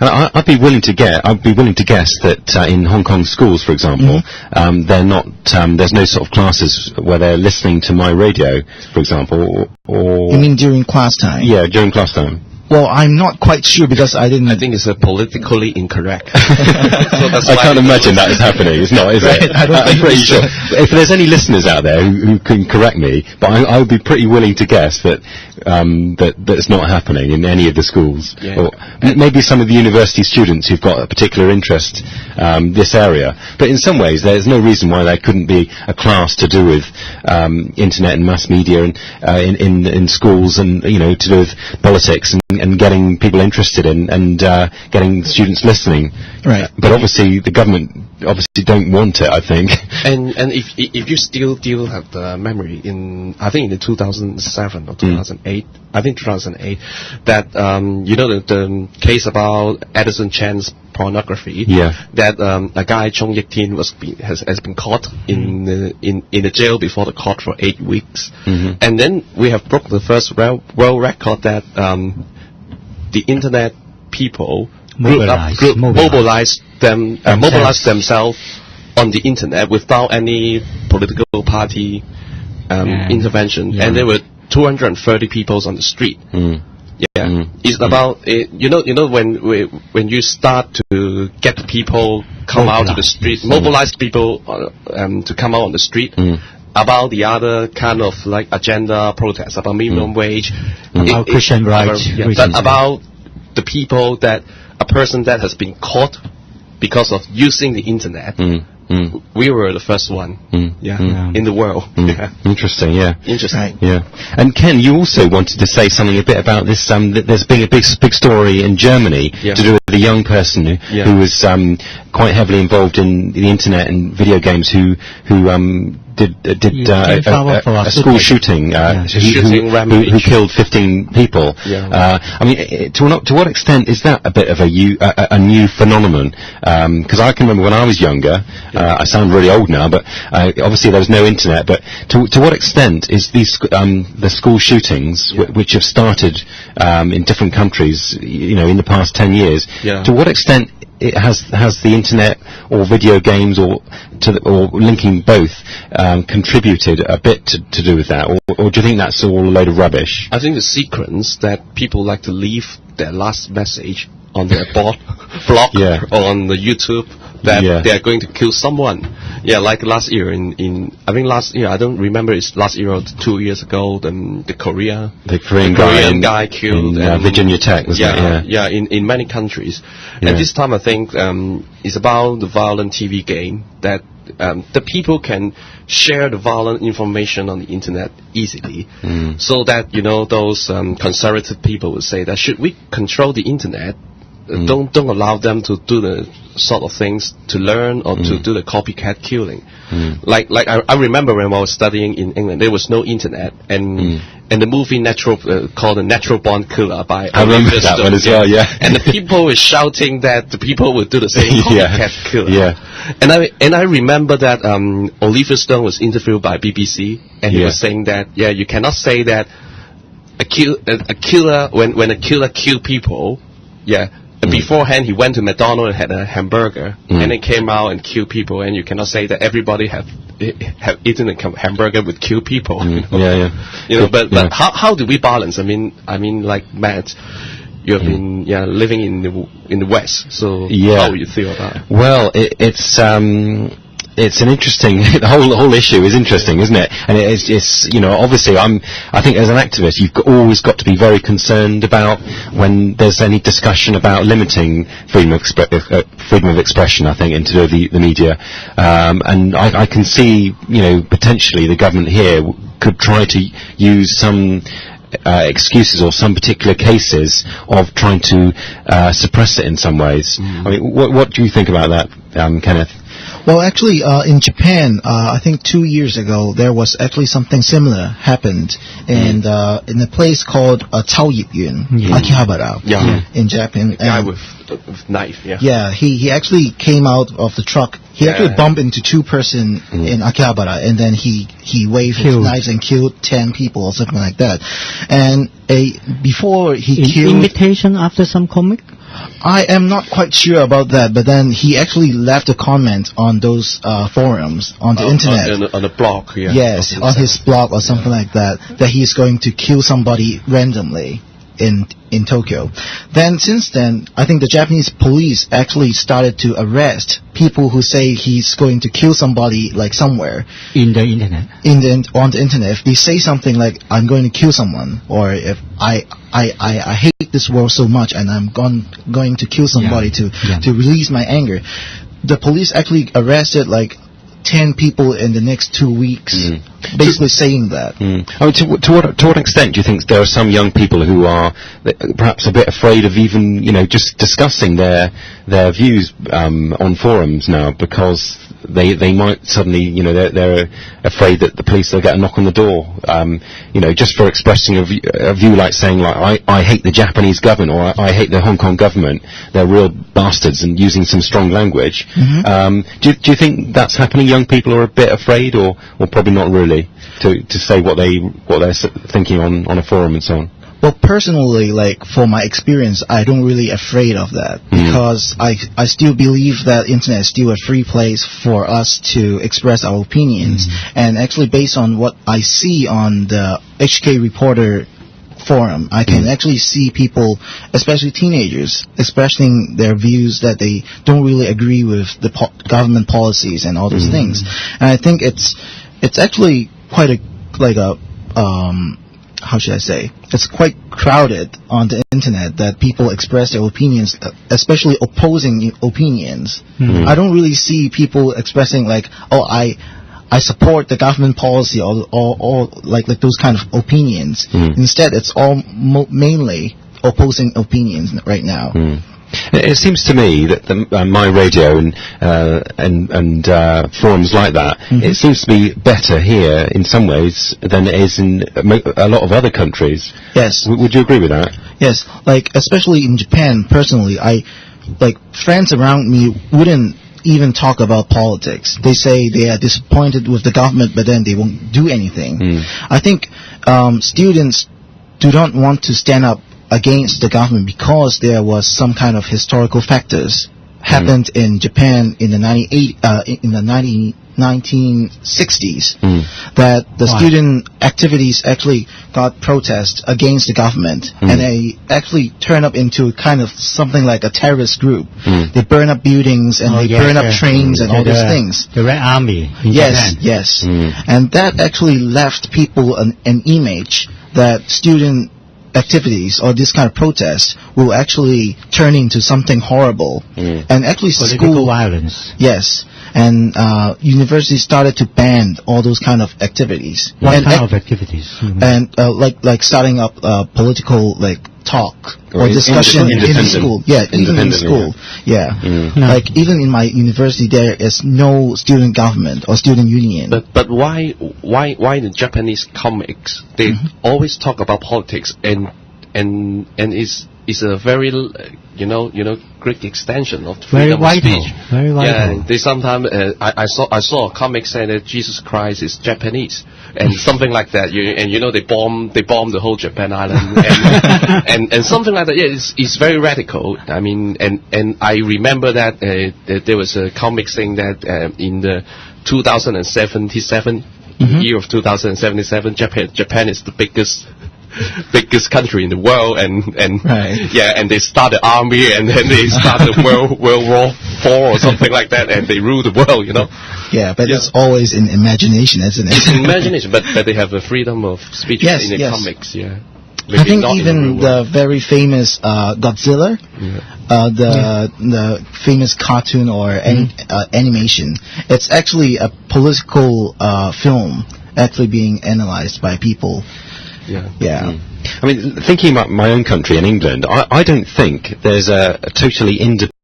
And I'd be willing to guess that in Hong Kong schools, for example, they're not. There's no sort of classes where they're listening to myradio, for example, or. You mean during class time? Yeah, during class time. Well, I'm not quite sure because I didn't. I think it's politically incorrect. So I can't imagine that is happening. It's not, is it? I'm pretty sure. If there's any listeners out there who can correct me, but I would be pretty willing to guess that that's not happening in any of the schools. Yeah. Or maybe some of the university students who've got a particular interest this area. But in some ways, there's no reason why there couldn't be a class to do with internet and mass media and in schools, and to do with politics and getting people interested in and getting students listening. Right. But obviously the government don't want it, I think. And if you still have the memory I think in the 2007 or 2008, I think 2008, that the case about Edison Chan's pornography. Yeah. That a guy Chong Yik-tin has been caught in the jail before the court for 8 weeks, and then we have broke the first world record that the internet people mobilize themselves on the internet without any political party intervention, and there were 230 people on the street. It's about when you start to get people come out to the street, mobilize people to come out on the street. About the other kind of like agenda protests about minimum wage, about Christian rights, about the people that a person that has been caught because of using the internet. We were the first one, in the world. Interesting, yeah. Interesting, yeah. And Ken, you also wanted to say something a bit about this. There's been a big story in Germany to do with a young person who was quite heavily involved in the internet and video games who did a school shooting, who killed 15 people. I mean, to what extent is that a bit of a new phenomenon? Because I can remember when I was younger. I sound really old now, but obviously there was no internet. But to what extent is the school shootings, which have started in different countries, in the past 10 years, to what extent has the internet or video games or linking both contributed a bit to do with that, or do you think that's all a load of rubbish? I think the sequence that people like to leave their last message on their blog or on the YouTube that they are going to kill someone. Like last year I think last year, I don't remember, it's last year or 2 years ago, the Korean guy killed in Virginia Tech, wasn't it? In many countries. And this time I think it's about the violent TV game that the people can share the violent information on the internet easily, so that those conservative people would say that should we control the internet, don't allow them to do the sort of things to learn or to do the copycat killing. Like I remember when I was studying in England, there was no internet, and the movie called The Natural Born Killer by I remember that one as well, and the people were shouting that the people would do the same copycat killer. And I remember that Oliver Stone was interviewed by BBC, and he was saying that you cannot say that a killer when a killer killed people, beforehand he went to McDonald's and had a hamburger, and then came out and killed people, and you cannot say that everybody have eaten a hamburger would kill people. But how do we balance? I mean, like Matt, you have been living in the West, so how do you feel about it? Well, it's an interesting. The whole issue is interesting, isn't it? And it's obviously I think as an activist you've always got to be very concerned about when there's any discussion about limiting freedom of expression. I think into the media, and I can see potentially the government here could try to use some excuses or some particular cases of trying to suppress it in some ways. I mean, what do you think about that, Kenneth? Well, actually, in Japan, I think 2 years ago, there was actually something similar happened in a place called Chaoyipyun, Akihabara, in Japan. The guy with knife, he actually came out of the truck. He actually bumped into two person in Akihabara, and then he waved his knives and killed 10 people or something like that. And before he killed... Imitation after some comic? I am not quite sure about that, but then he actually left a comment on those forums on the internet. On the blog, yeah. Yes, on his blog or something like that he's going to kill somebody randomly in Tokyo. Then since then, I think the Japanese police actually started to arrest people who say he's going to kill somebody like somewhere in the internet. On the internet, if they say something like "I'm going to kill someone," or if I hate this world so much and I'm going to kill somebody to release my anger, the police actually arrested like 10 people in the next 2 weeks, basically saying that. I mean, to what extent do you think there are some young people who are perhaps a bit afraid of even, just discussing their views on forums now, because they might suddenly, they're afraid that the police will get a knock on the door, just for expressing a view like saying, like, I hate the Japanese government, or I hate the Hong Kong government, they're real bastards, and using some strong language. Do you think that's happening? Young people are a bit afraid, or probably not really, to say what they're thinking on a forum and so on? Well, personally, like, for my experience, I don't really afraid of that, because I still believe that internet is still a free place for us to express our opinions. And actually, based on what I see on the HK Reporter forum, I can actually see people, especially teenagers, expressing their views that they don't really agree with the government policies and all those things. And I think it's actually quite how should I say? It's quite crowded on the internet that people express their opinions, especially opposing opinions. I don't really see people expressing like, oh, I support the government policy or like those kind of opinions. Instead, it's all mainly opposing opinions right now. It seems to me that myradio and forums like that, it seems to be better here in some ways than it is in a lot of other countries. Yes. Would you agree with that? Yes. Like, especially in Japan, personally, friends around me wouldn't even talk about politics. They say they are disappointed with the government, but then they won't do anything. I think students do not want to stand up against the government because there was some kind of historical factors happened in Japan in the 1960s that the student activities actually got protest against the government, and they actually turned up into kind of something like a terrorist group. They burn up buildings and they burn up trains and all these things. The Red Army in Japan. Yes. And that actually left people an image that student activities or this kind of protest will actually turn into something horrible. And actually political violence. Yes. And universities started to ban all those kind of activities. What kind of activities? And like starting up political talk or discussion in the school. Yeah, even in school. Yeah. Like even in my university there is no student government or student union. But why the Japanese comics they always talk about politics and is a very great extension of freedom of speech. Very vital. Yeah, they sometimes I saw a comic saying that Jesus Christ is Japanese and something like that. They bomb the whole Japan island and something like that. Yeah, it's very radical. I mean, and I remember that there was a comic saying that in the 2077 year of 2077, Japan is the biggest country in the world, and they start the army, and then they start the World War IV or something like that, and they rule the world, Yeah, but it's always in imagination, isn't it? It's in imagination, but they have a freedom of speech in the comics, yeah. Maybe I think even the very famous Godzilla, the famous cartoon or animation, it's actually a political film actually being analyzed by people. Yeah. I mean, thinking about my own country in England, I don't think there's a totally independent